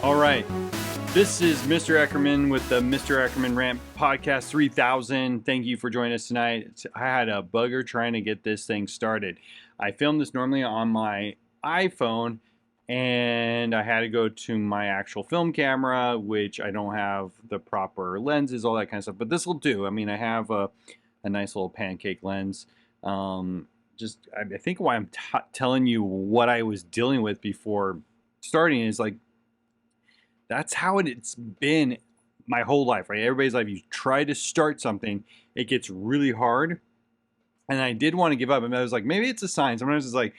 All right. This is Mr. Ackerman with the Mr. Ackerman Rant Podcast 3000. Thank you for joining us tonight. I had a bugger trying to get this thing started. I film this normally on my iPhone, and I had to go to my actual film camera, which I don't have the proper lenses, all that kind of stuff. But this will do. I mean, I have a nice little pancake lens. I think why I'm telling you what I was dealing with before starting is like, that's how it's been my whole life, right? Everybody's life, you try to start something, it gets really hard. And I did want to give up. And I was like, maybe it's a sign. Sometimes it's like,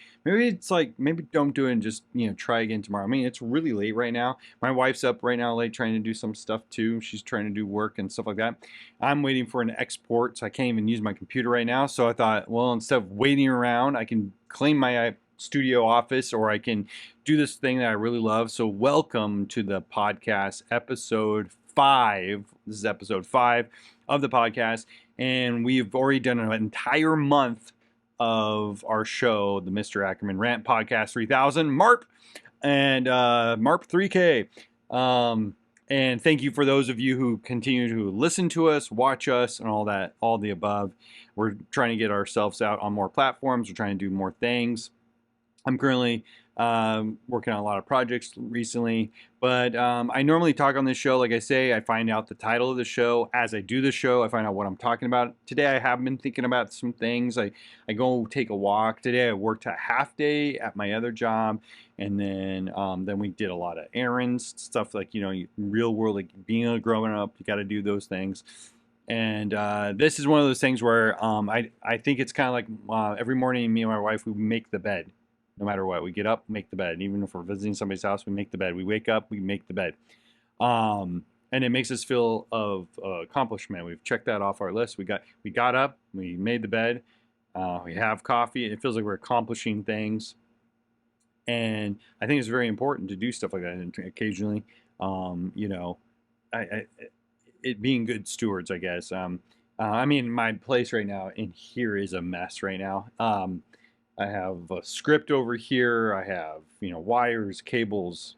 maybe don't do it and just, try again tomorrow. I mean, it's really late right now. My wife's up right now late trying to do some stuff too. She's trying to do work and stuff like that. I'm waiting for an export, so I can't even use my computer right now. So I thought, well, instead of waiting around, I can claim my studio office, or I can do this thing that I really love. So welcome to the podcast, episode 5. This is episode 5 of the podcast, and we've already done an entire month of our show, the Mr. Ackerman Rant Podcast 3000, MARP, and MARP3K. And thank you for those of you who continue to listen to us, watch us, and all that, all the above. We're trying to get ourselves out on more platforms. We're trying to do more things. I'm currently working on a lot of projects recently, but I normally talk on this show. Like I say, I find out the title of the show as I do the show. I find out what I'm talking about. Today I have been thinking about some things. I go take a walk. Today I worked a half day at my other job, and then we did a lot of errands, stuff like, real world, like being a growing up, you got to do those things. And this is one of those things where I think it's kind of like every morning me and my wife, we make the bed. No matter what, we get up, make the bed. Even if we're visiting somebody's house, we make the bed. We wake up, we make the bed. And it makes us feel of accomplishment. We've checked that off our list. We got up, we made the bed, we have coffee. It feels like we're accomplishing things. And I think it's very important to do stuff like that. And occasionally, it being good stewards, I guess. I mean, my place right now in here is a mess right now. I have a script over here. I have, wires, cables,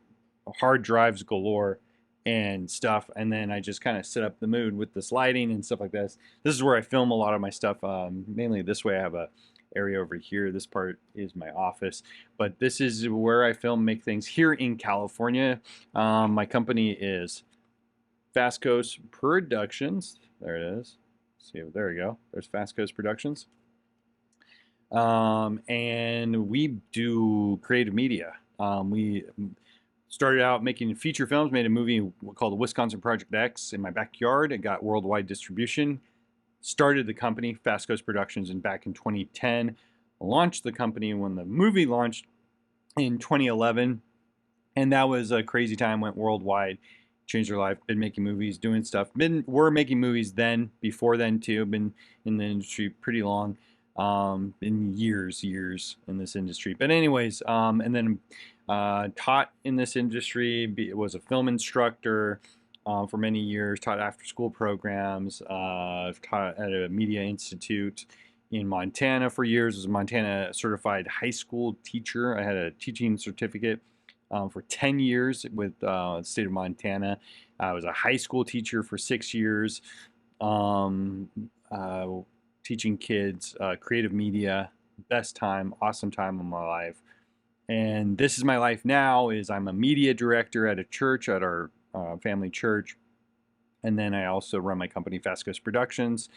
hard drives galore and stuff. And then I just kind of set up the mood with this lighting and stuff like this. This is where I film a lot of my stuff. Mainly this way. I have a area over here. This part is my office, but this is where I film, make things here in California. My company is Fast Coast Productions. There it is. See, there we go. There's Fast Coast Productions. And we do creative media. We started out making feature films, made a movie called Wisconsin Project X in my backyard. It got worldwide distribution. Started the company, Fast Coast Productions, back in 2010. Launched the company when the movie launched in 2011. And that was a crazy time, went worldwide, changed our life, been making movies, doing stuff. We're making movies before then too, been in the industry pretty long. In years in this industry. But anyways, and then taught in this industry, was a film instructor for many years, taught after school programs, taught at a media institute in Montana for years, was a Montana certified high school teacher. I had a teaching certificate for 10 years with the state of Montana. I was a high school teacher for 6 years. Teaching kids creative media, best time, awesome time of my life. And this is my life now, is I'm a media director at a church, at our family church. And then I also run my company, Fast Coast Productions.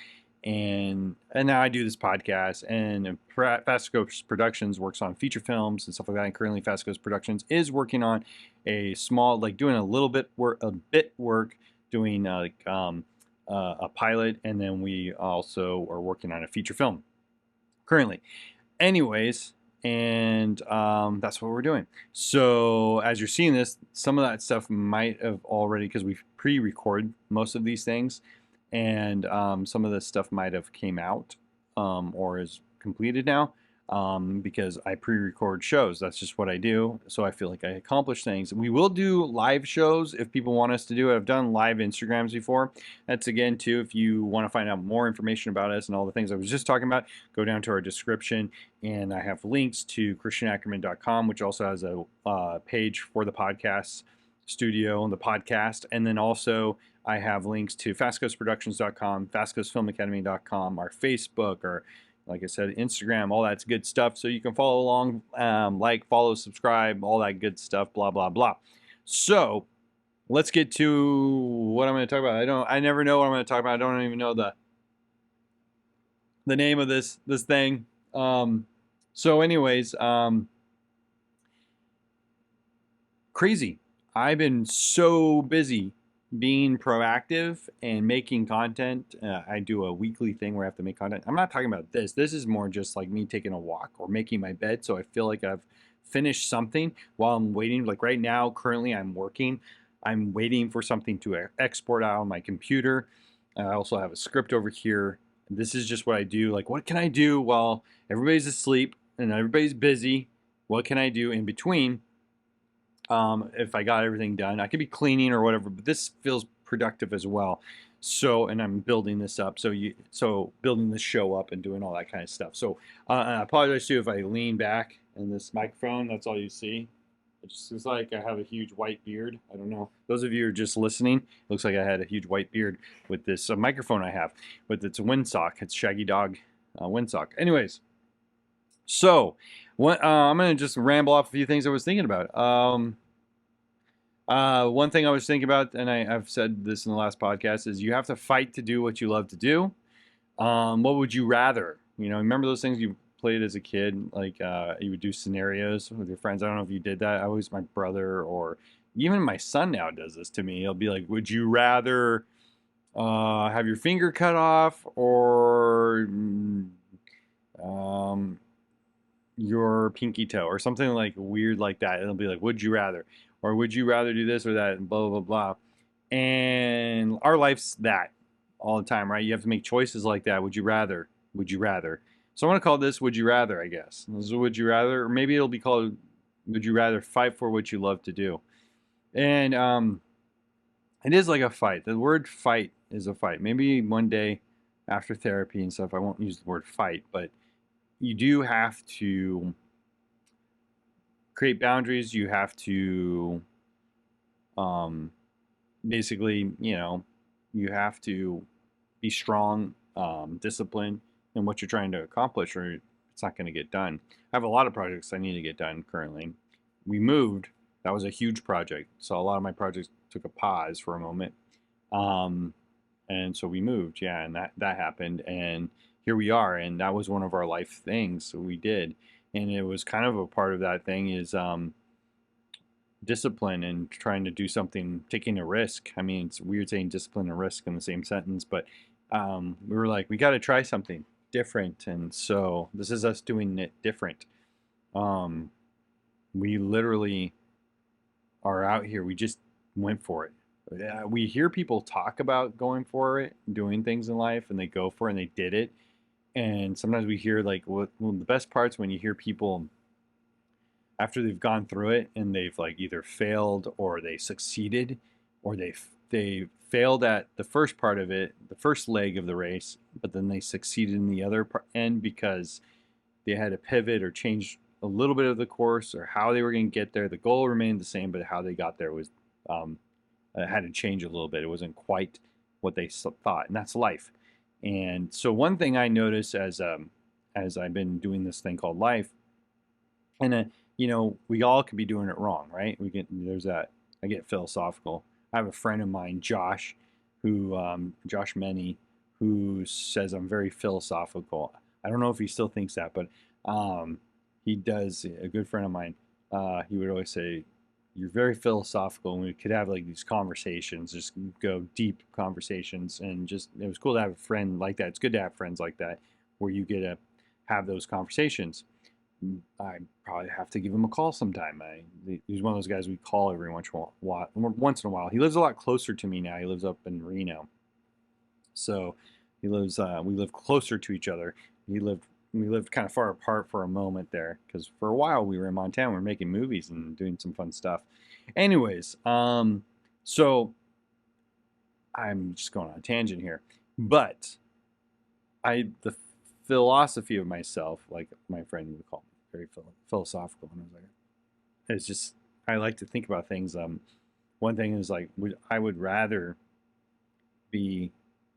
And now I do this podcast, and Fast Coast Productions works on feature films and stuff like that. And currently Fast Coast Productions is working on a small, doing a little bit work, doing a pilot, and then we also are working on a feature film currently. Anyways, and that's what we're doing. So as you're seeing this, some of that stuff might have already, because we pre-record most of these things, and some of this stuff might have came out or is completed now. Because I pre-record shows. That's just what I do. So I feel like I accomplish things. We will do live shows if people want us to do it. I've done live Instagrams before. That's again too, if you want to find out more information about us and all the things I was just talking about, go down to our description, and I have links to christianackerman.com, which also has a page for the podcasts studio and the podcast. And then also I have links to fastcoastproductions.com, fastcoastfilmacademy.com, our Facebook, or like I said, Instagram, all that's good stuff. So you can follow along, like, follow, subscribe, all that good stuff, blah, blah, blah. So let's get to what I'm going to talk about. I never know what I'm going to talk about. I don't even know the name of this thing. So anyways, crazy. I've been so busy being proactive and making content. I do a weekly thing where I have to make content. I'm not talking about this. This is more just like me taking a walk or making my bed, so I feel like I've finished something while I'm waiting. Like right now, currently I'm working. I'm waiting for something to export out on my computer. I also have a script over here. This is just what I do. Like, what can I do while everybody's asleep and everybody's busy? What can I do in between? If I got everything done, I could be cleaning or whatever, but this feels productive as well. So, and I'm building this up. So building this show up and doing all that kind of stuff. So, I apologize too if I lean back in this microphone. That's all you see. It just looks like I have a huge white beard. I don't know. Those of you who are just listening, it looks like I had a huge white beard with this microphone I have. But it's a windsock. It's Shaggy Dog windsock. Anyways, so I'm going to just ramble off a few things I was thinking about. One thing I was thinking about, and I've said this in the last podcast, is you have to fight to do what you love to do. What would you rather? You know, remember those things you played as a kid? Like you would do scenarios with your friends. I don't know if you did that. I always, my brother or even my son now does this to me. He'll be like, would you rather have your finger cut off or your pinky toe or something like weird like that? It'll be like, would you rather? Or would you rather do this or that, and blah, blah, blah. And our life's that all the time, right? You have to make choices like that. Would you rather? Would you rather? So I want to call this Would You Rather, I guess. This is Would You Rather, or maybe it'll be called Would You Rather Fight for What You Love to Do. And it is like a fight. The word fight is a fight. Maybe one day after therapy and stuff, I won't use the word fight, but you do have to create boundaries. You have to basically, you know, you have to be strong, disciplined in what you're trying to accomplish, or it's not going to get done. I have a lot of projects I need to get done currently. We moved. That was a huge project. So a lot of my projects took a pause for a moment. And so we moved, yeah, and that happened. And here we are. And that was one of our life things. So we did. And it was kind of a part of that thing is discipline and trying to do something, taking a risk. I mean, it's weird saying discipline and risk in the same sentence, but we were like, we got to try something different. And so this is us doing it different. We literally are out here. We just went for it. We hear people talk about going for it, doing things in life, and they go for it and they did it. And sometimes we hear like one of the best parts when you hear people after they've gone through it and they've like either failed or they succeeded or they failed at the first part of it, the first leg of the race, but then they succeeded in the other end because they had to pivot or change a little bit of the course or how they were going to get there. The goal remained the same, but how they got there was had to change a little bit. It wasn't quite what they thought, and that's life. And so one thing I notice as I've been doing this thing called life, and you know, we all could be doing it wrong, right? There's that. I get philosophical. I have a friend of mine, Josh, Josh Menny, who says I'm very philosophical. I don't know if he still thinks that, but he does. A good friend of mine, he would always say, "You're very philosophical," and we could have like these conversations, just go deep conversations, and just it was cool to have a friend like that. It's good to have friends like that where you get to have those conversations. I probably have to give him a call sometime. He's one of those guys we call every once in a while. He lives a lot closer to me now. He lives up in Reno, so he lives. We live closer to each other. We lived kind of far apart for a moment there because for a while we were in Montana. We were making movies and doing some fun stuff. Anyways, so I'm just going on a tangent here, but the philosophy of myself, like my friend would call me, very philosophical, and I was like, it's just I like to think about things one thing is like, I would rather be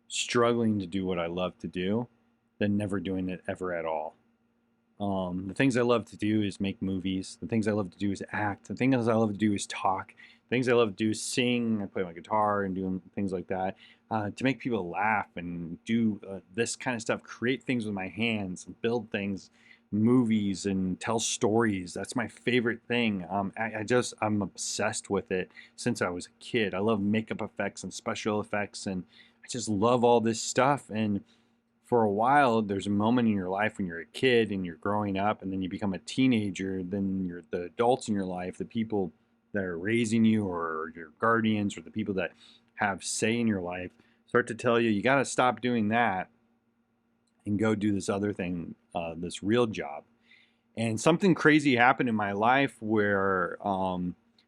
struggling to do what I love to do than never doing it ever at all. The things I love to do is make movies. The things I love to do is act. The things I love to do is talk. The things I love to do is sing. I play my guitar and doing things like that. To make people laugh and do this kind of stuff, create things with my hands, build things, movies, and tell stories. That's my favorite thing. I'm obsessed with it since I was a kid. I love makeup effects and special effects, and I just love all this stuff. And for a while, there's a moment in your life when you're a kid and you're growing up, and then you become a teenager. Then you're the adults in your life, the people that are raising you, or your guardians, or the people that have say in your life, start to tell you, you got to stop doing that and go do this other thing, this real job. And something crazy happened in my life where I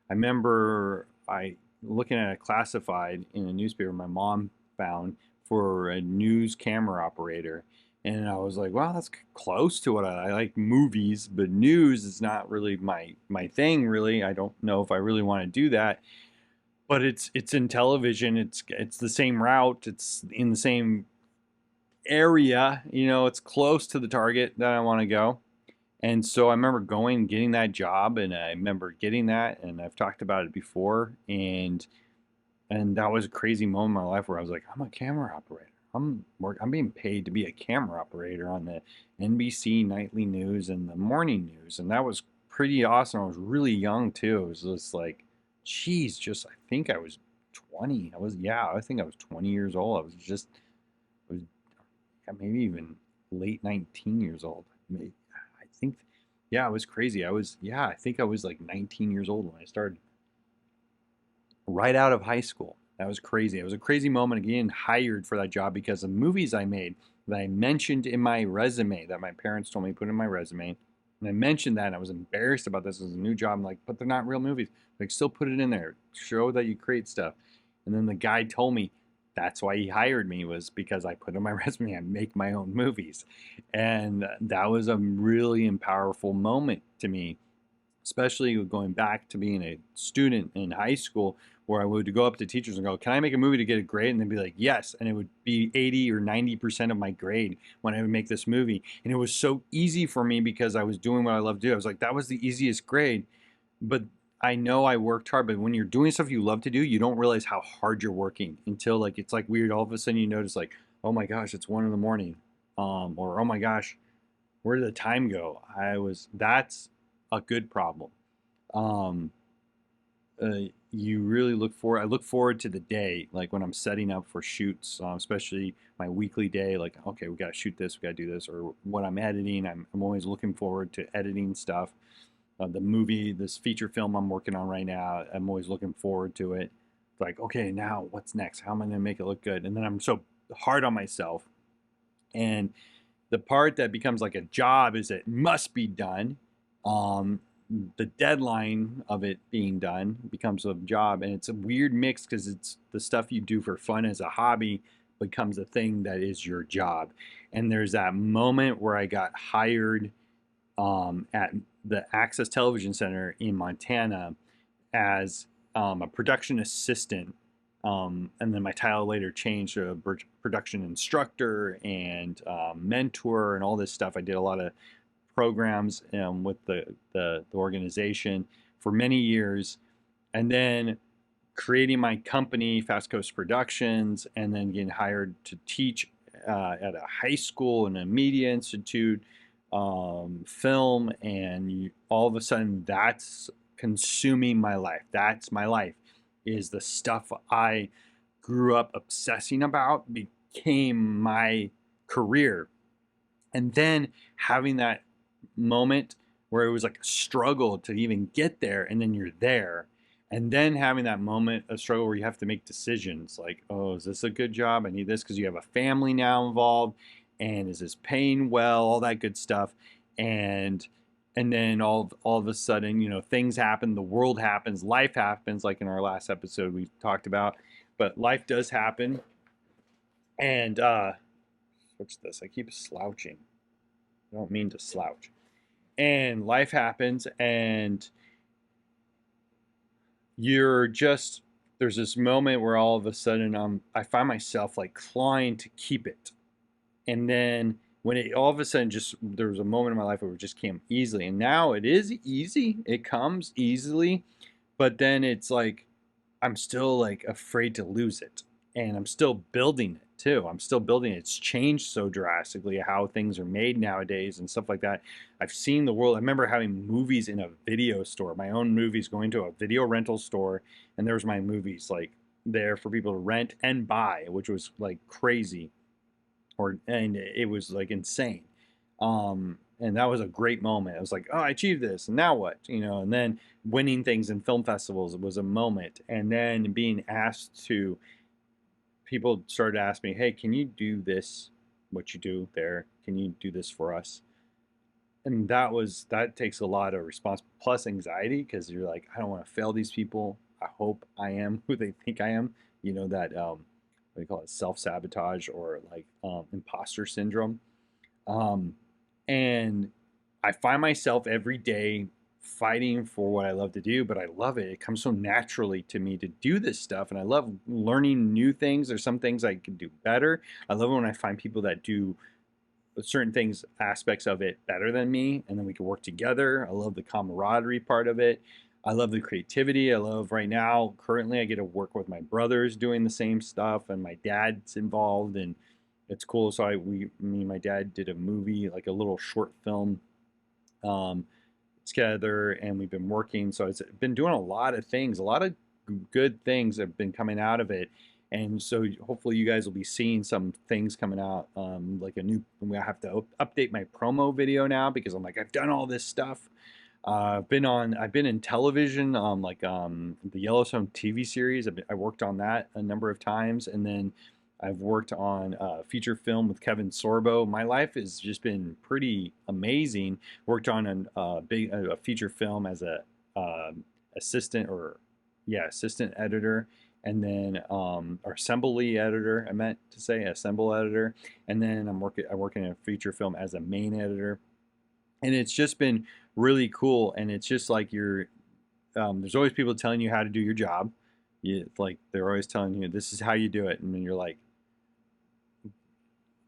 remember I looking at a classified in a newspaper my mom found for a news camera operator. And I was like, wow, that's close to what I like movies, but news is not really my thing, really. I don't know if I really want to do that. But it's in television. It's the same route. It's in the same area. It's close to the target that I want to go. And so I remember going and getting that job, and I remember getting that, and I've talked about it before, and that was a crazy moment in my life where I was like, I'm a camera operator. I'm being paid to be a camera operator on the NBC nightly news and the morning news, and that was pretty awesome. I was really young too. It was just like, geez, just I think I was 20. I think I was 20 years old. I was maybe even late 19 years old. I think, yeah, it was crazy. I think I was like 19 years old when I started, right out of high school. That was crazy. It was a crazy moment getting hired for that job because of movies I made that I mentioned in my resume that my parents told me to put in my resume. And I mentioned that, and I was embarrassed about this as a new job. I'm like, but they're not real movies. Like, still put it in there. Show that you create stuff. And then the guy told me that's why he hired me, was because I put in my resume I make my own movies. And that was a really powerful moment to me, especially going back to being a student in high school, where I would go up to teachers and go, can I make a movie to get a grade? And they'd be like, yes. And it would be 80 or 90% of my grade when I would make this movie. And it was so easy for me because I was doing what I love to do. I was like, that was the easiest grade. But I know I worked hard, but when you're doing stuff you love to do, you don't realize how hard you're working until like it's like weird. All of a sudden you notice like, oh my gosh, it's 1 a.m. Or oh my gosh, where did the time go? That's a good problem. Um, you really I look forward to the day, like when I'm setting up for shoots, especially my weekly day, like, okay, we got to shoot this, we got to do this, or what I'm editing. I'm always looking forward to editing stuff. The movie, this feature film I'm working on right now, I'm always looking forward to it. It's like, okay, now what's next? How am I going to make it look good? And then I'm so hard on myself. And the part that becomes like a job is it must be done. Um, the deadline of it being done becomes a job, and it's a weird mix because it's the stuff you do for fun as a hobby becomes a thing that is your job. And there's that moment where I got hired at the Access Television Center in Montana as a production assistant. And then my title later changed to a production instructor and mentor and all this stuff. I did a lot of programs with the organization for many years. And then creating my company, Fast Coast Productions, and then getting hired to teach at a high school and a media institute, film, and all of a sudden that's consuming my life. That's my life, is the stuff I grew up obsessing about became my career. And then having that moment where it was like a struggle to even get there, and then you're there, and then having that moment of struggle where you have to make decisions like, oh, is this a good job? I need this because you have a family now involved, and is this paying well? All that good stuff. And then all of a sudden, things happen, the world happens, life happens, like in our last episode we talked about. But life does happen. And what's this? I keep slouching. I don't mean to slouch. And life happens, and you're just there's this moment where all of a sudden I find myself like clawing to keep it, and then when it all of a sudden just there was a moment in my life where it just came easily, and now it is easy, it comes easily, but then it's like I'm still like afraid to lose it, and I'm still building it too. I'm still building it. It's changed so drastically how things are made nowadays and stuff like that. I've seen the world. I remember having movies in a video store, my own movies, going to a video rental store, and there was my movies like there for people to rent and buy, which was like crazy, and it was like insane. And that was a great moment. I was like, oh, I achieved this, and now what? And then winning things in film festivals was a moment, and then being asked to people started to ask me, hey, can you do this? What you do there? Can you do this for us? And that takes a lot of response plus anxiety because you're like, I don't want to fail these people. I hope I am who they think I am. That what do you call it, self-sabotage or like imposter syndrome. um, and I find myself every day fighting for what I love to do, but I love it. It comes so naturally to me to do this stuff, and I love learning new things. There's some things I can do better. I love it when I find people that do certain things, aspects of it better than me, and then we can work together. I love the camaraderie part of it. I love the creativity. I love right now, currently, I get to work with my brothers doing the same stuff, and my dad's involved, and it's cool. So me and my dad did a movie, like a little short film um, together, and we've been working. So it's been doing a lot of things, a lot of good things have been coming out of it. And so hopefully you guys will be seeing some things coming out, like a new. I have to update my promo video now because I'm like I've done all this stuff. I've been in television, like the Yellowstone TV series. I worked on that a number of times, and then I've worked on a feature film with Kevin Sorbo. My life has just been pretty amazing. Worked on a feature film as a assistant or yeah assistant editor, and then or assembly editor. I meant to say assemble editor, and then I work in a feature film as a main editor, and it's just been really cool. And it's just like there's always people telling you how to do your job. Like they're always telling you this is how you do it, and then you're like,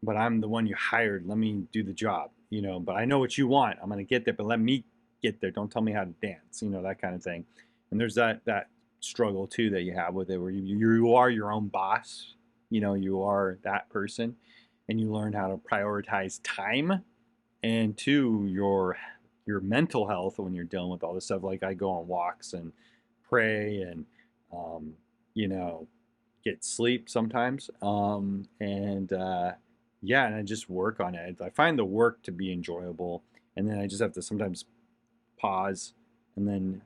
but I'm the one you hired. Let me do the job, but I know what you want. I'm going to get there, but let me get there. Don't tell me how to dance, that kind of thing. And there's that struggle too that you have with it where you are your own boss. You are that person, and you learn how to prioritize time and to your mental health when you're dealing with all this stuff. Like I go on walks and pray and um, you know get sleep sometimes, and yeah, and I just work on it. I find the work to be enjoyable, and then I just have to sometimes pause, and then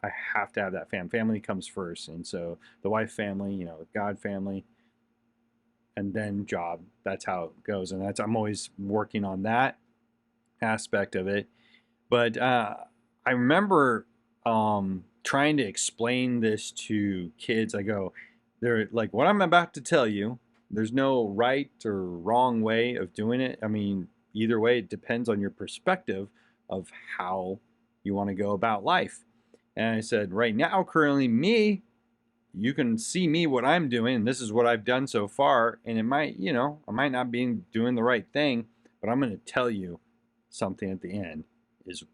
I have to have that family comes first, and so the wife family, God family, and then job. That's how it goes, and I'm always working on that aspect of it. But I remember trying to explain this to kids. I go, they're like, what I'm about to tell you, there's no right or wrong way of doing it. I mean, either way, it depends on your perspective of how you want to go about life. And I said, right now, currently, you can see me, what I'm doing, and this is what I've done so far. And it might, I might not be doing the right thing, but I'm going to tell you something at the end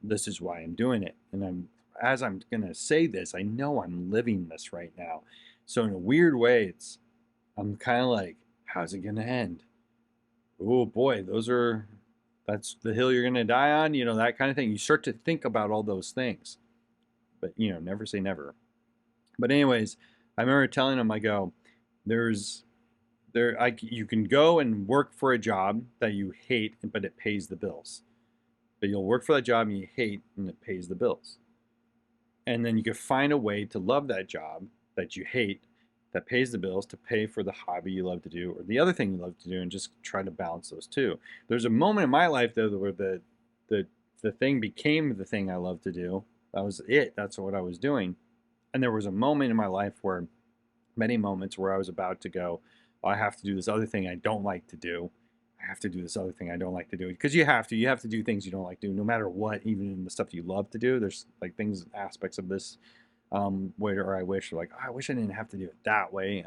this is why I'm doing it. And as I'm going to say this, I know I'm living this right now. So in a weird way, I'm kind of like, how's it going to end? Oh boy, that's the hill you're going to die on, that kind of thing. You start to think about all those things, but never say never. But anyways, I remember telling him, I go, you can go and work for a job that you hate, but it pays the bills. But you'll work for that job you hate, and it pays the bills. And then you can find a way to love that job that you hate, that pays the bills, to pay for the hobby you love to do or the other thing you love to do, and just try to balance those two. There's a moment in my life though where the thing became the thing I love to do. That was it. That's what I was doing. And there was a moment in my life where many moments where I was about to go, oh, I have to do this other thing I don't like to do. I have to do this other thing I don't like to do, because you have to do things you don't like to do no matter what, even in the stuff you love to do. There's like things, aspects of this where I wish like, oh, I wish I didn't have to do it that way,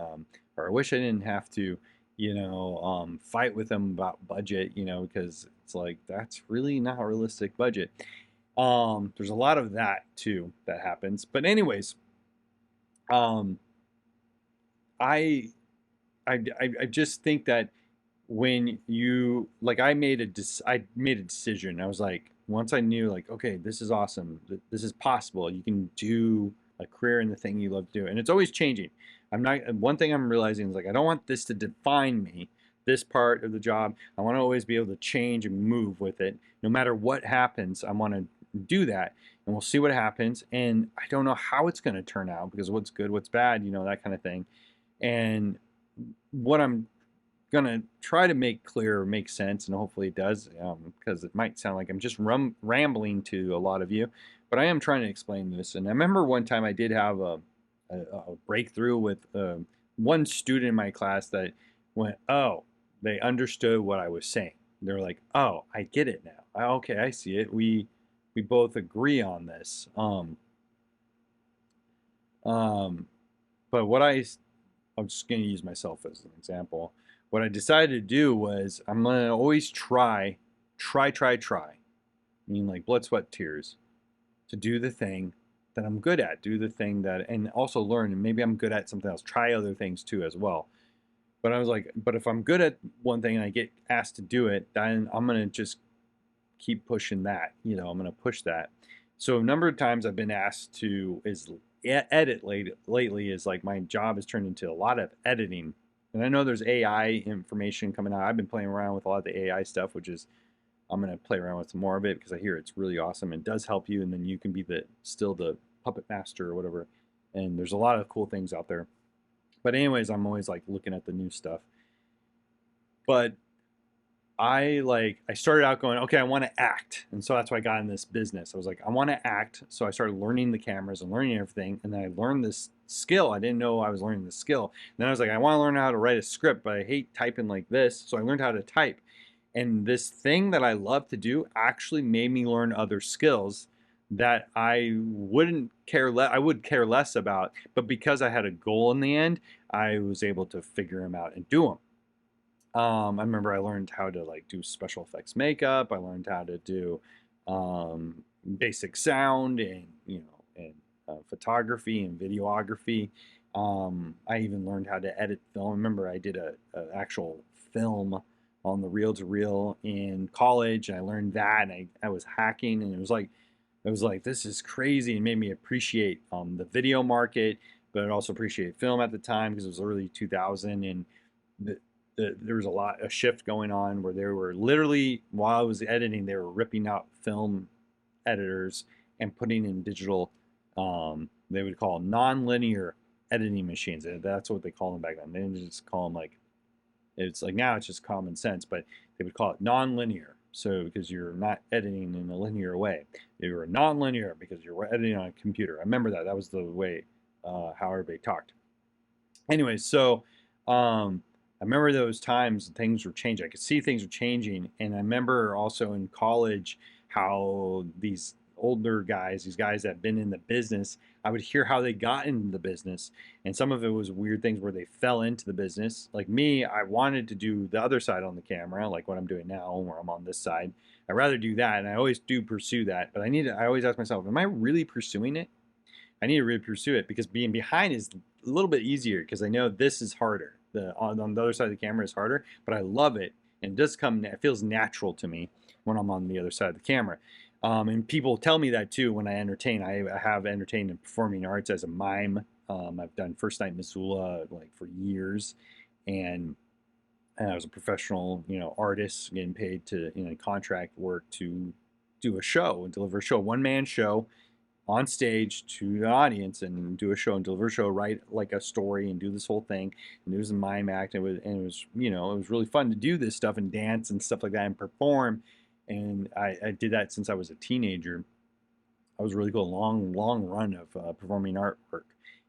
or I wish I didn't have to, fight with them about budget, because it's like that's really not a realistic budget. There's a lot of that too that happens. But anyways, um, I, I just think that when you like, I made a decision. I was like, once I knew like, okay, this is awesome. This is possible. You can do a career in the thing you love to do, and it's always changing. I'm not. One thing I'm realizing is like, I don't want this to define me. This part of the job, I want to always be able to change and move with it, no matter what happens. I want to do that, and we'll see what happens. And I don't know how it's going to turn out because what's good, what's bad, that kind of thing. And what I'm gonna try to make clear or make sense, and hopefully it does, because it might sound like I'm just rambling to a lot of you, but I am trying to explain this. And I remember one time I did have a breakthrough with one student in my class that went, oh, they understood what I was saying. They're like, oh, I get it now. Okay, I see it. We both agree on this. But I'm just going to use myself as an example. What I decided to do was I'm going to always try, I mean, like blood, sweat, tears, to do the thing that I'm good at, do the thing that, and also learn, and maybe I'm good at something else, try other things too as well. But I was like, but if I'm good at one thing and I get asked to do it, then I'm going to just keep pushing that, I'm going to push that. So a number of times I've been asked to edit lately is like my job has turned into a lot of editing. And I know there's AI information coming out. I've been playing around with a lot of the AI stuff, which is I'm going to play around with some more of it because I hear it's really awesome and does help you. And then you can be still the puppet master or whatever. And there's a lot of cool things out there. But anyways, I'm always like looking at the new stuff. But I started out going, okay, I want to act. And so that's why I got in this business. I was like, I want to act. So I started learning the cameras and learning everything. And then I learned this skill. I didn't know I was learning the skill. And then I was like, I want to learn how to write a script, but I hate typing like this. So I learned how to type. And this thing that I love to do actually made me learn other skills that I would care less about. But because I had a goal in the end, I was able to figure them out and do them. I remember I learned how to like do special effects makeup. I learned how to do basic sound and photography and videography. I even learned how to edit film. I remember I did a actual film on the reel to reel in college, and I learned that. And I was hacking, and it was like this is crazy, and made me appreciate the video market, but I also appreciate film at the time because it was early 2000 and there was a shift going on where they were literally, while I was editing, they were ripping out film editors and putting in digital, they would call non-linear editing machines. That's what they call them back then. They didn't just call them like, it's like now it's just common sense, but they would call it non-linear. So because you're not editing in a linear way, you were non-linear because you're editing on a computer. I remember that. That was the way how everybody talked. Anyways, so I remember those times things were changing. I could see things were changing. And I remember also in college how these older guys, these guys that have been in the business, I would hear how they got into the business. And some of it was weird things where they fell into the business. Like me, I wanted to do the other side on the camera, like what I'm doing now, where I'm on this side. I'd rather do that. And I always do pursue that. But I always ask myself, am I really pursuing it? I need to really pursue it because being behind is a little bit easier because I know this is harder. On the other side of the camera is harder, but I love it. And it does it feels natural to me when I'm on the other side of the camera. And people tell me that too when I entertain. I have entertained in performing arts as a mime. I've done First Night Missoula like for years. And I was a professional, artist getting paid to, contract work to do a show and deliver a show, one-man show on stage to the audience and do a show and deliver a show, write like a story and do this whole thing. And it was a mime act. And it was, it was really fun to do this stuff and dance and stuff like that and perform. And I did that since I was a teenager. I was really cool, long run of performing artwork,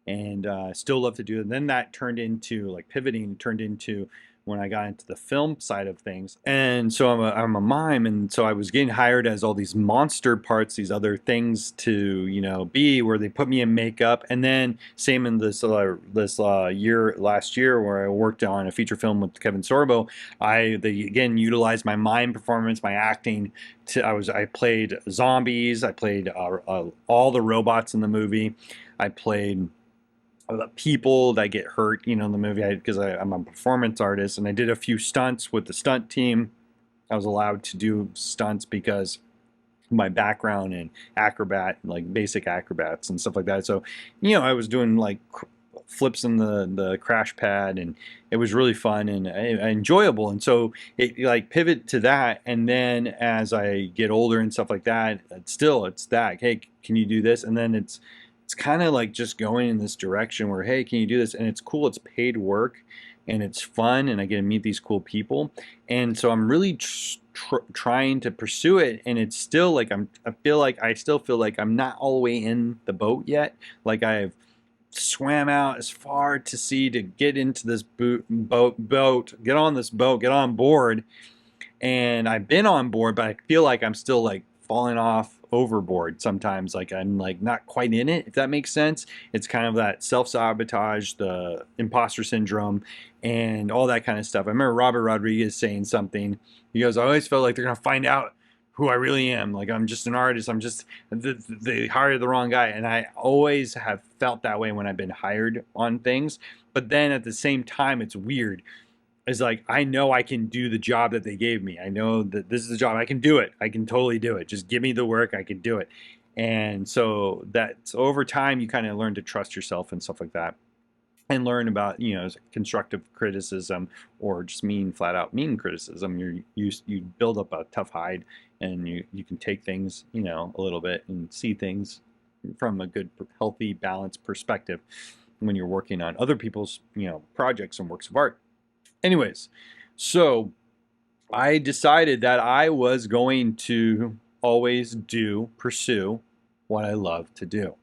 and still love to do it. And then that turned into like pivoting, turned into when I got into the film side of things. And so I'm a mime, and so I was getting hired as all these monster parts, these other things to, you know, be, where they put me in makeup. And then same in this year, last year, where I worked on a feature film with Kevin Sorbo, they again utilized my mime performance, my acting. I played zombies, I played all the robots in the movie, I played the people that get hurt, you know, in the movie, because I'm a performance artist, and I did a few stunts with the stunt team. I was allowed to do stunts because my background in like basic acrobats and stuff like that. So, you know, I was doing like flips in the crash pad, and it was really fun and enjoyable. And so it like pivot to that. And then as I get older and stuff like that, it's that, hey, can you do this? And then it's kind of like just going in this direction where, hey, can you do this? And it's cool. It's paid work and it's fun, and I get to meet these cool people. And so I'm really trying to pursue it. And it's still like I still feel like I'm not all the way in the boat yet. Like I've swam out as far to sea to get into this get on this boat, get on board. And I've been on board, but I feel like I'm still like falling off overboard sometimes. Like I'm like not quite in it, if that makes sense. It's kind of that self-sabotage, the imposter syndrome, and all that kind of stuff. I remember Robert Rodriguez saying something. He goes, I always felt like they're gonna find out who I really am. Like I'm just an artist. They hired the wrong guy. And I always have felt that way when I've been hired on things. But then at the same time, it's weird. It's like, I know I can do the job that they gave me. I know that this is the job. I can do it. I can totally do it. Just give me the work. I can do it. And so that's over time, you kind of learn to trust yourself and stuff like that, and learn about, you know, constructive criticism or just flat out mean criticism. You build up a tough hide, and you can take things, you know, a little bit and see things from a good, healthy, balanced perspective when you're working on other people's, you know, projects and works of art. Anyways, so I decided that I was going to always pursue what I love to do.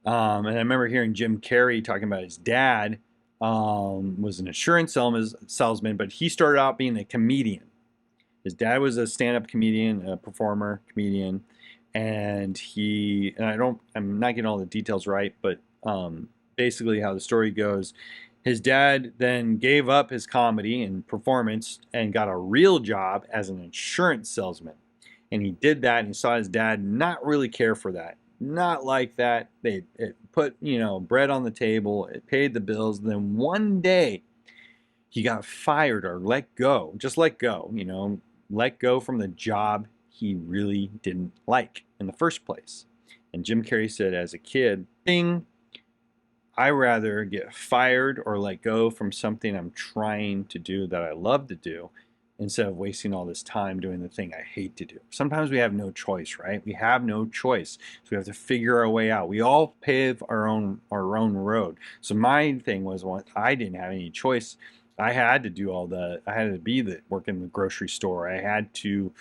And I remember hearing Jim Carrey talking about his dad was an insurance salesman, but he started out being a comedian. His dad was a stand-up comedian, a performer, comedian, and I'm not getting all the details right, but basically how the story goes, his dad then gave up his comedy and performance and got a real job as an insurance salesman. And he did that, and he saw his dad not really care for that. Not like that. It put, you know, bread on the table. It paid the bills. Then one day he got fired or let go. Just let go, you know, let go from the job he really didn't like in the first place. And Jim Carrey said, as a kid, bing, I rather get fired or let go from something I'm trying to do that I love to do, instead of wasting all this time doing the thing I hate to do. Sometimes we have no choice, right? We have no choice. So we have to figure our way out. We all pave our own road. So my thing was, well, I didn't have any choice. I had to do I had to work in the grocery store. I had to,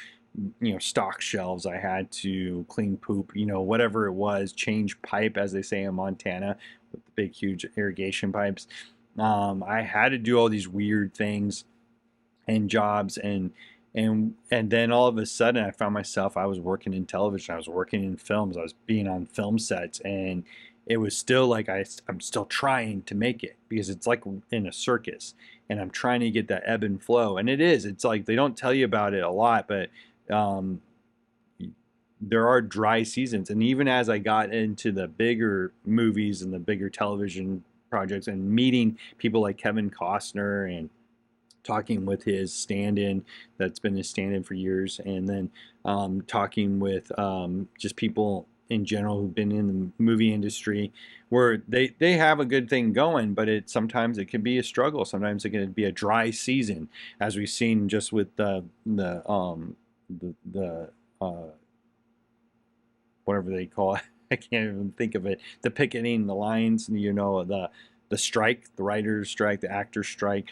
you know, stock shelves. I had to clean poop, you know, whatever it was, change pipe, as they say in Montana, with the big, huge irrigation pipes. I had to do all these weird things and jobs, and then all of a sudden I found myself, I was working in television, I was working in films, I was being on film sets, and it was still like I'm still trying to make it, because it's like in a circus, and I'm trying to get that ebb and flow. And it's like they don't tell you about it a lot, but there are dry seasons. And even as I got into the bigger movies and the bigger television projects, and meeting people like Kevin Costner, and talking with his stand-in that's been his stand-in for years, and then talking with just people in general who've been in the movie industry, where they have a good thing going, but sometimes it can be a struggle. Sometimes it can be a dry season, as we've seen just with the whatever they call it. I can't even think of it. The picketing, the lines, you know, the strike, the writer's strike, the actor's strike.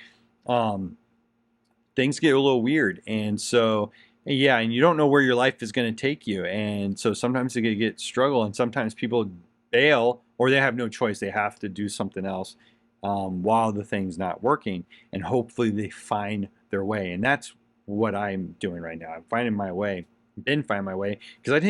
Things get a little weird. And so, yeah, and you don't know where your life is going to take you. And so sometimes you get struggle, and sometimes people bail, or they have no choice. They have to do something else. while the thing's not working, and hopefully they find their way. And that's what I'm doing right now. I'm finding my way. Been finding my way because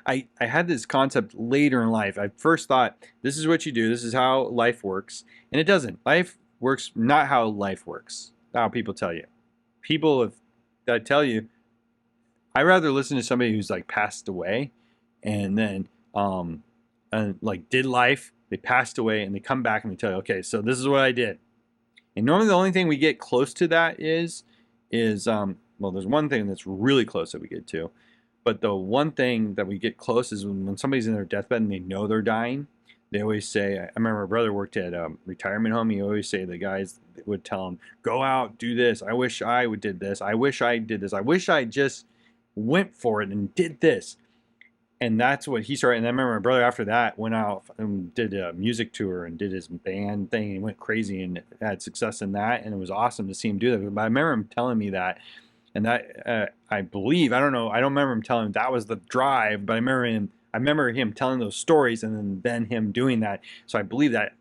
I had this concept later in life. I first thought this is what you do. This is how life works, and it doesn't. Life works not how life works. How people tell you. People that tell you. I rather listen to somebody who's like passed away, and then like did life. They passed away, and they come back and they tell you, okay, so this is what I did. And normally the only thing we get close to that is well, there's one thing that's really close that we get to, but the one thing that we get close is when somebody's in their deathbed and they know they're dying. They always say, I remember my brother worked at a retirement home. He always say the guys would tell him, go out, do this. I wish I would did this. I wish I did this. I wish I just went for it and did this. And that's what he started. And I remember my brother after that went out and did a music tour and did his band thing. He went crazy and had success in that. And it was awesome to see him do that. But I remember him telling me that. And that I believe, I don't know, I don't remember him telling him that was the drive, but I remember him telling those stories and then him doing that. So I believe that,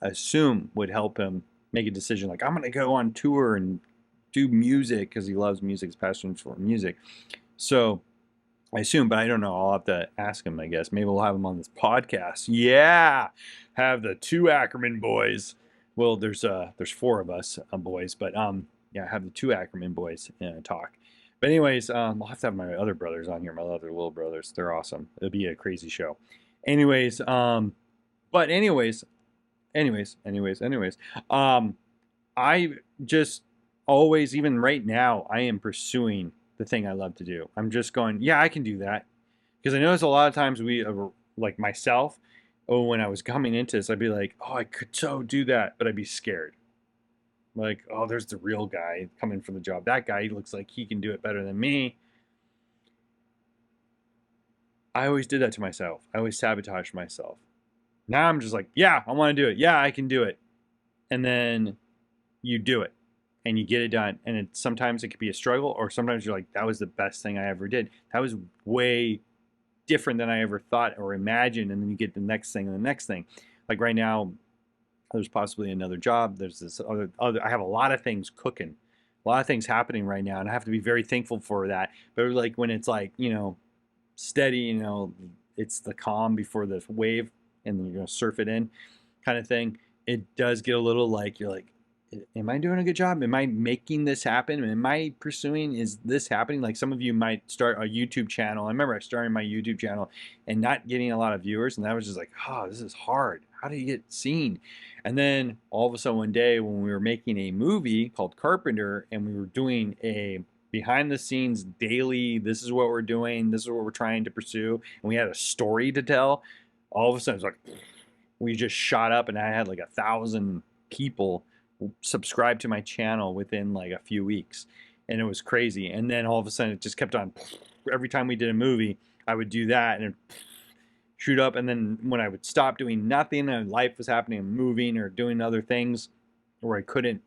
I assume, would help him make a decision like, I'm going to go on tour and do music because he loves music, his passion for music. So I assume, but I don't know. I'll have to ask him, I guess. Maybe we'll have him on this podcast. Yeah, have the two Ackerman boys. Well, there's four of us boys, but yeah, have the two Ackerman boys talk. But anyways, I'll have to have my other brothers on here, my other little brothers. They're awesome. It'll be a crazy show. Anyways, but anyways, I just always, even right now, I am pursuing the thing I love to do. I'm just going, yeah, I can do that. Because I notice a lot of times like myself, when I was coming into this, I'd be like, oh, I could so do that, but I'd be scared. Like, oh, there's the real guy coming for the job. That guy, he looks like he can do it better than me. I always did that to myself. I always sabotaged myself. Now I'm just like, yeah, I want to do it. Yeah, I can do it. And then you do it and you get it done. And sometimes it could be a struggle, or sometimes you're like, that was the best thing I ever did. That was way different than I ever thought or imagined. And then you get the next thing and the next thing. Like right now, there's possibly another job. There's this other I have a lot of things cooking, a lot of things happening right now. And I have to be very thankful for that. But like when it's like, steady, it's the calm before the wave and then you're going to surf it in kind of thing. It does get a little like, you're like, am I doing a good job? Am I making this happen? Am I pursuing? Is this happening? Like some of you might start a YouTube channel. I remember I started my YouTube channel and not getting a lot of viewers. And that was just like, oh, this is hard. How do you get seen? And then all of a sudden one day when we were making a movie called Carpenter and we were doing a behind the scenes daily, this is what we're doing, this is what we're trying to pursue, and we had a story to tell, all of a sudden it's like, we just shot up and I had like 1,000 people subscribe to my channel within like a few weeks, and it was crazy. And then all of a sudden it just kept on. Every time we did a movie, I would do that and shoot up, and then when I would stop doing nothing and life was happening and moving or doing other things where I couldn't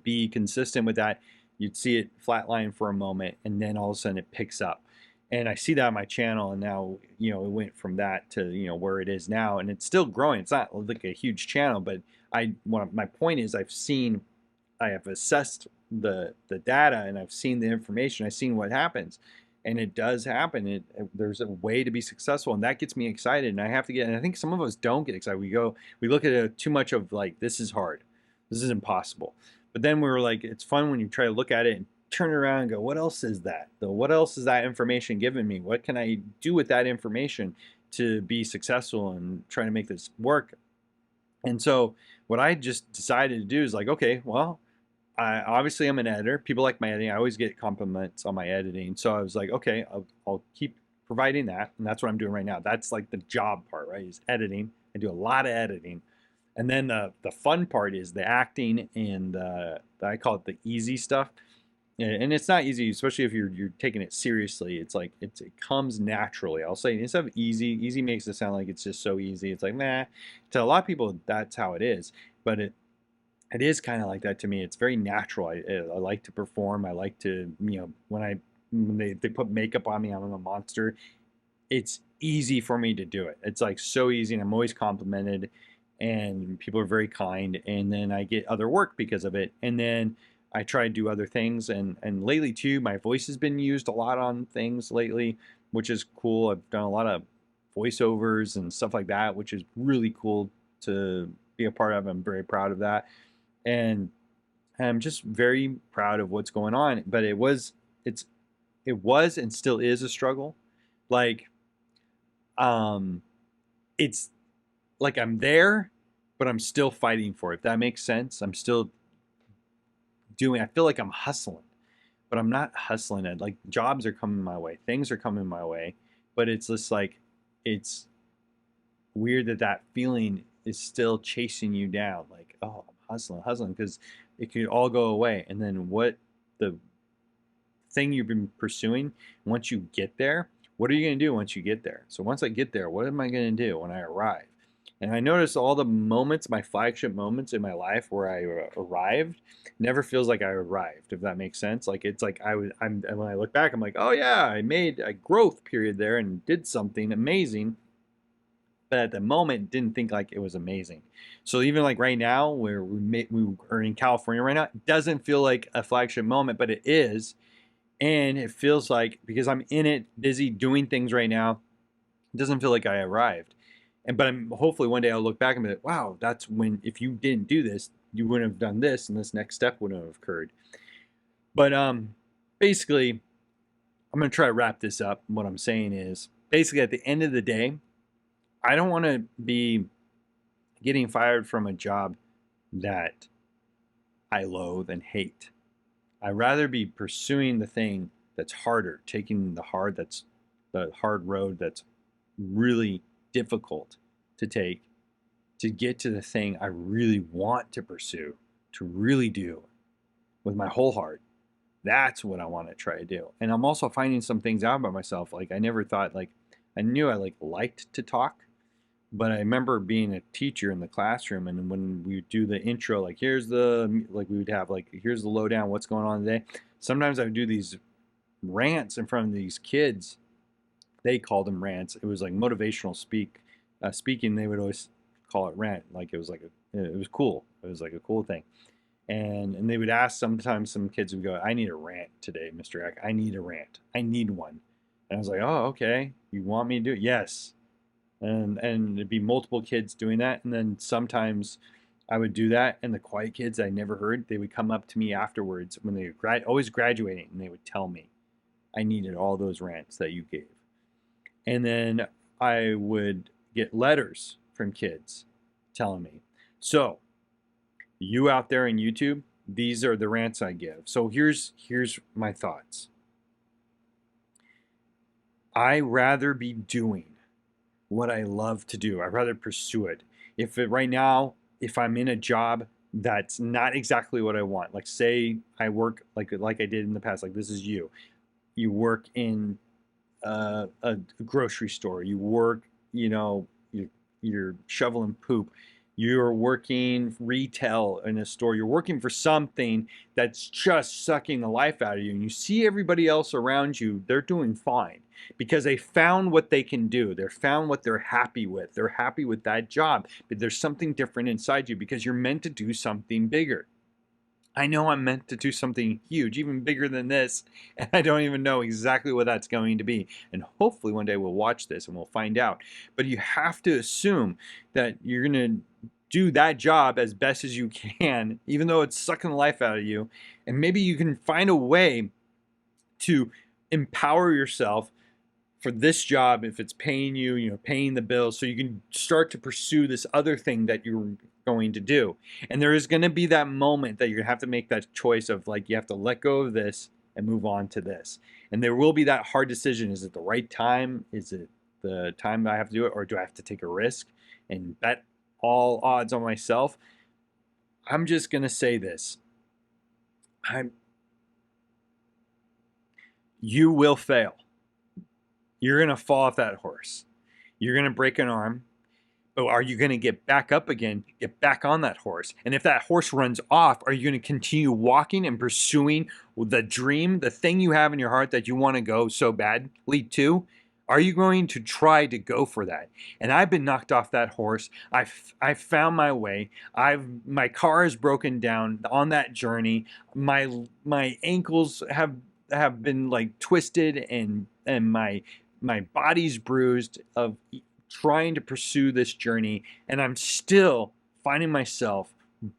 be consistent with that, you'd see it flatline for a moment and then all of a sudden it picks up. And I see that on my channel, and now it went from that to where it is now, and it's still growing. It's not like a huge channel, but my point is I have assessed the data and I've seen the information. I've seen what happens, and it does happen. There's a way to be successful, and that gets me excited. And I have to and I think some of us don't get excited. We look at it too much of like, this is hard, this is impossible. But then we were like, it's fun when you try to look at it and turn it around and go, what else is that? What else is that information giving me? What can I do with that information to be successful and try to make this work? And so what I just decided to do is like, okay, well, obviously I'm an editor. People like my editing. I always get compliments on my editing. So I was like, okay, I'll keep providing that. And that's what I'm doing right now. That's like the job part, right? Is editing. I do a lot of editing. And then the fun part is the acting and I call it the easy stuff. And it's not easy, especially if you're taking it seriously. It's like it comes naturally. I'll say instead of easy, easy makes it sound like it's just so easy. It's like, nah. To a lot of people, that's how it is. But it is kind of like that to me. It's very natural. I like to perform. I like to, when they put makeup on me, I'm a monster. It's easy for me to do it. It's like so easy, and I'm always complimented. and people are very kind, and then I get other work because of it, and then I try to do other things, and lately too, my voice has been used a lot on things lately, which is cool. I've done a lot of voiceovers and stuff like that, which is really cool to be a part of. I'm very proud of that, and I'm just very proud of what's going on. But it's it was and still is a struggle. Like, um, it's like I'm there, but I'm still fighting for it. If that makes sense. I'm still doing. I feel like I'm hustling, but I'm not hustling it. Like jobs are coming my way, things are coming my way, but it's just like it's weird that that feeling is still chasing you down. Like, oh, I'm hustling, because it could all go away. And then what the thing you've been pursuing, once you get there, what are you going to do once you get there? So once I get there, what am I going to do when I arrive? And I noticed all the moments, my flagship moments in my life where I arrived, never feels like I arrived, if that makes sense. Like it's like and when I look back, I'm like, oh yeah, I made a growth period there and did something amazing. But at the moment, didn't think like it was amazing. So even like right now, where we are in California right now, it doesn't feel like a flagship moment, but it is. And it feels like, because I'm in it, busy doing things right now, it doesn't feel like I arrived. But I'm hopefully one day I'll look back and be like, wow, that's when, if you didn't do this, you wouldn't have done this, and this next step wouldn't have occurred. But basically, I'm gonna try to wrap this up. What I'm saying is, basically, at the end of the day, I don't want to be getting fired from a job that I loathe and hate. I'd rather be pursuing the thing that's harder, taking the hard road that's really difficult to take, to get to the thing I really want to pursue, to really do with my whole heart. That's what I want to try to do. And I'm also finding some things out about myself. Like I never thought, like I knew I liked to talk, but I remember being a teacher in the classroom, and when we would do the intro, like here's the, like we would have like here's the lowdown, what's going on today. Sometimes I would do these rants in front of these kids. They called them rants. It was like motivational speaking. They would always call it rant. Like it was it was cool. It was like a cool thing. And they would ask, sometimes some kids would go, I need a rant today, Mr. Eck. I need a rant. I need one. And I was like, oh, okay. You want me to do it? Yes. And it'd be multiple kids doing that, and then sometimes I would do that, and the quiet kids I never heard, they would come up to me afterwards when they were always graduating, and they would tell me I needed all those rants that you gave. And then I would get letters from kids telling me, so you out there in YouTube, these are the rants I give. So here's my thoughts. I rather be doing what I love to do. I'd rather pursue it. Right now, if I'm in a job that's not exactly what I want, like say I work like I did in the past, like this is you work in a grocery store, you work, you're shoveling poop, you're working retail in a store, you're working for something that's just sucking the life out of you, and you see everybody else around you, they're doing fine because they found what they can do. They're found what they're happy with. They're happy with that job, but there's something different inside you because you're meant to do something bigger. I know I'm meant to do something huge, even bigger than this, and I don't even know exactly what that's going to be. And hopefully one day we'll watch this and we'll find out. But you have to assume that you're going to do that job as best as you can, even though it's sucking the life out of you. And maybe you can find a way to empower yourself for this job if it's paying you, paying the bills, so you can start to pursue this other thing that you're going to do. And there is going to be that moment that you're going to have to make that choice of like, you have to let go of this and move on to this. And there will be that hard decision. Is it the right time? Is it the time that I have to do it? Or do I have to take a risk and bet all odds on myself? I'm just going to say this. You will fail. You're going to fall off that horse. You're going to break an arm. But are you going to get back up again, get back on that horse? And if that horse runs off, are you going to continue walking and pursuing the dream, the thing you have in your heart that you want to go so badly to? Are you going to try to go for that? And I've been knocked off that horse. I've found my way. My car is broken down on that journey. My ankles have been like twisted, and my body's bruised of trying to pursue this journey, and I'm still finding myself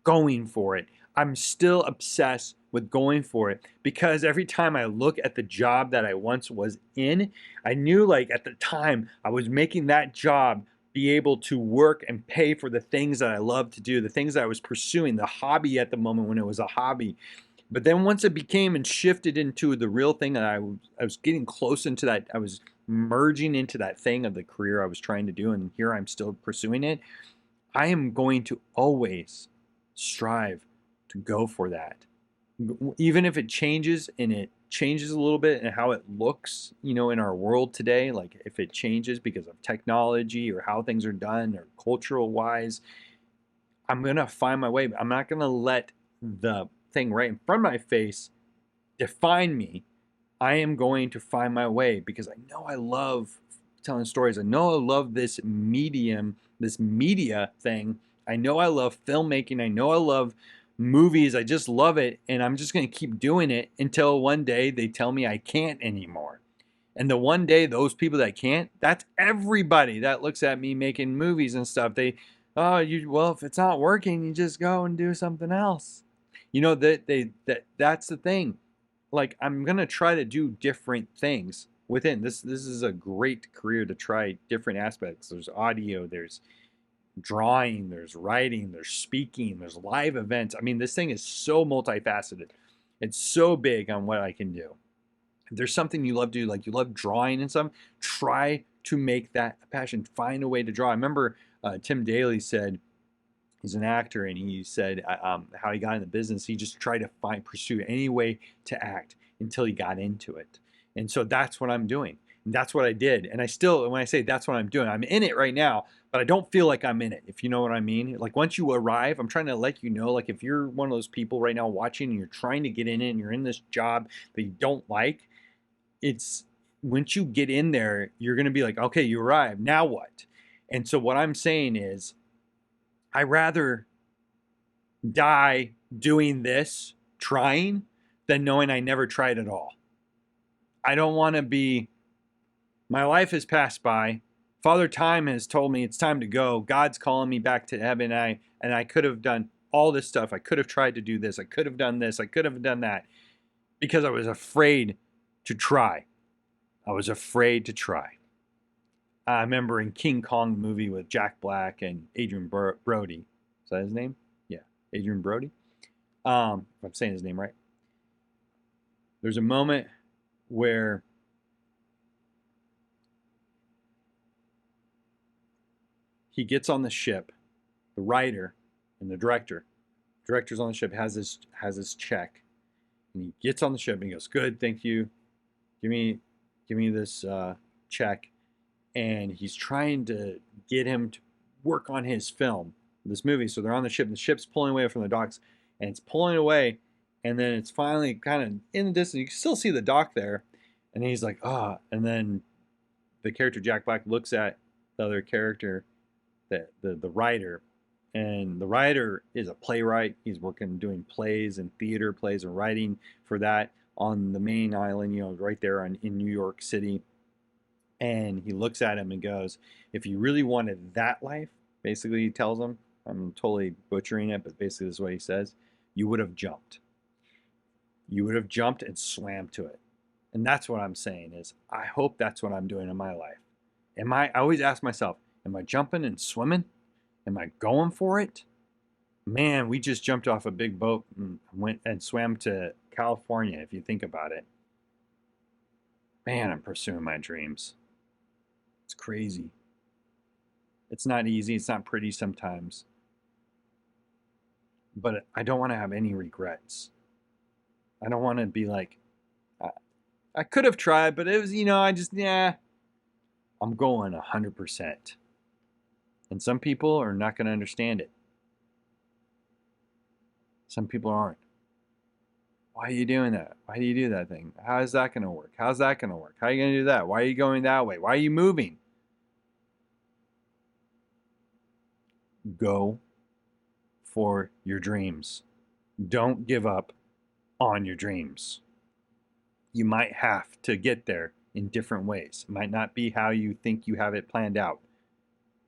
going for it. I'm still obsessed with going for it because every time I look at the job that I once was in, I knew like at the time I was making that job be able to work and pay for the things that I love to do, the things that I was pursuing, the hobby at the moment when it was a hobby. But then once it became and shifted into the real thing, and I was getting close into that, I was merging into that thing of the career I was trying to do, and here I'm still pursuing it. I am going to always strive to go for that. Even if it changes, and it changes a little bit and how it looks, in our world today, like if it changes because of technology or how things are done or cultural wise, I'm going to find my way. I'm not going to let the thing right in front of my face define me. I am going to find my way because I know I love telling stories. I know I love this medium, this media thing. I know I love filmmaking. I know I love movies. I just love it. And I'm just going to keep doing it until one day they tell me I can't anymore. And the one day those people that can't, that's everybody that looks at me making movies and stuff. Well, if it's not working, you just go and do something else. That's the thing. Like, I'm gonna try to do different things within this. This is a great career to try different aspects. There's audio, there's drawing, there's writing, there's speaking, there's live events. I mean, this thing is so multifaceted. It's so big on what I can do. If there's something you love to do, like you love drawing and stuff, try to make that a passion. Find a way to draw. I remember Tim Daly said, he's an actor, and he said how he got in the business. He just tried to pursue any way to act until he got into it. And so that's what I'm doing. And that's what I did. And I still, when I say that's what I'm doing, I'm in it right now, but I don't feel like I'm in it, if you know what I mean. Like once you arrive, I'm trying to let you know, like if you're one of those people right now watching and you're trying to get in it and you're in this job that you don't like, it's once you get in there, you're going to be like, okay, you arrived. Now what? And so what I'm saying is, I rather die doing this, trying, than knowing I never tried at all. I don't want to be, my life has passed by. Father Time has told me it's time to go. God's calling me back to heaven. And I could have done all this stuff. I could have tried to do this. I could have done this. I could have done that because I was afraid to try. I was afraid to try. I remember in King Kong movie with Jack Black and Adrian Brody. Is that his name? Yeah, Adrian Brody. If I'm saying his name right. There's a moment where he gets on the ship. The writer and the director's on the ship, has his check, and he gets on the ship and he goes, "Good, thank you. Give me this check." And he's trying to get him to work on his film, this movie. So they're on the ship, and the ship's pulling away from the docks, and it's pulling away, and then it's finally kind of in the distance. You can still see the dock there, and he's like, "Ah!" And then the character Jack Black looks at the other character, the writer, and the writer is a playwright. He's working doing plays and theater plays and writing for that on the main island, right there in New York City. And he looks at him and goes, "If you really wanted that life," basically he tells him, I'm totally butchering it, but basically this is what he says, "you would have jumped. You would have jumped and swam to it." And that's what I'm saying is, I hope that's what I'm doing in my life. I always ask myself, am I jumping and swimming? Am I going for it? Man, we just jumped off a big boat and went and swam to California, if you think about it. Man, I'm pursuing my dreams. It's crazy. It's not easy. It's not pretty sometimes. But I don't want to have any regrets. I don't want to be like, I could have tried, but it was, I'm going 100%. And some people are not going to understand it. Some people aren't. Why are you doing that? Why do you do that thing? How is that going to work? How's that going to work? How are you going to do that? Why are you going that way? Why are you moving? Go for your dreams. Don't give up on your dreams. You might have to get there in different ways. It might not be how you think you have it planned out.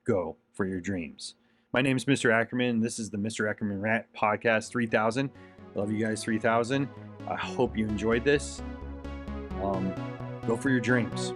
Go for your dreams. My name is Mr. Ackerman. This is the Mr. Ackerman Rant Podcast 3000. I love you guys 3000. I hope you enjoyed this. Go for your dreams.